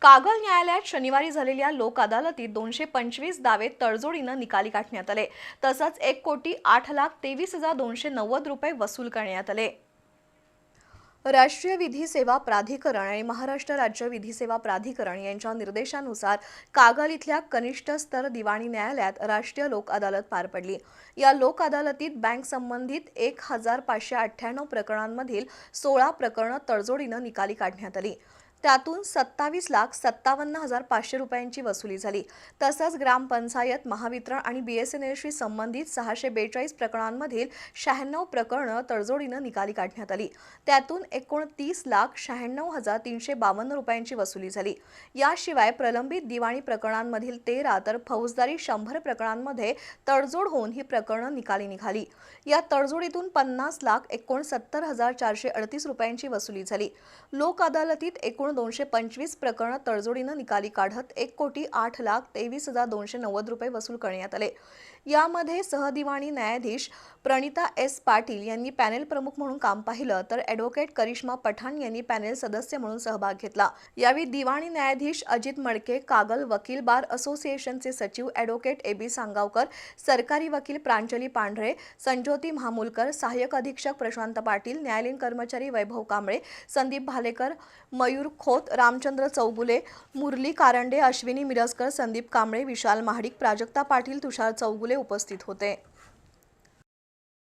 कागल न्यायालयात शनिवारी झालेल्या लोक अदालतीत 225 दावे तडजोडीनं निकाली काढण्यात आले. तसंच 1,08,23,290 रुपये वसूल करण्यात आले. राष्ट्रीय विधी सेवा प्राधिकरण आणि महाराष्ट्र राज्य विधी सेवा प्राधिकरण यांच्या निर्देशानुसार कागल इथल्या कनिष्ठ स्तर दिवाणी न्यायालयात राष्ट्रीय लोक अदालत पार पडली. या लोक अदालतीत बँक संबंधित 1,598 प्रकरणांमधील 16 प्रकरणं तडजोडीनं निकाली काढण्यात आली. त्यातून 27,57,500 रुपयांची वसुली झाली. तसंच ग्रामपंचायत, महावितरण आणि BSNLशी संबंधित 642 प्रकरणांमधील 96 प्रकरणं तडजोडीनं निकाली काढण्यात आली. त्यातून 29,96,352 रुपयांची वसुली झाली. याशिवाय प्रलंबित दिवाणी प्रकरणांमधील 13 तर फौजदारी 100 प्रकरणांमध्ये तडजोड होऊन ही प्रकरणं निकाली निघाली. या तडजोडीतून 50,69,438 रुपयांची वसुली झाली. लोक अदालतीत एकूण 225 प्रकरणं तडजोडीनं निकाली काढत 1,08,23,290 रुपये वसूल करण्यात आले. यामध्ये सहदिवाणी न्यायाधीश प्रणिता S. पाटील यांनी पॅनेल प्रमुख म्हणून काम पाहिलं, तर ॲडव्होकेट करिश्मा पठाण यांनी पॅनेल सदस्य म्हणून सहभाग घेतला. यावेळी दिवाणी न्यायाधीश अजित मडके, कागल वकील बार असोसिएशनचे सचिव ॲडव्होकेट AB सांगावकर, सरकारी वकील प्रांजली पांढरे, संज्योती महामुलकर, सहाय्यक अधीक्षक प्रशांत पाटील, न्यायालयीन कर्मचारी वैभव कांबळे, संदीप भालेकर, मयूर खोत, रामचंद्र चौगुले, मुरली कारंडे, अश्विनी मिरजकर, संदीप कांबळे, विशाल महाडिक, प्राजक्ता पाटील, तुषार चौगुले उपस्थित होते.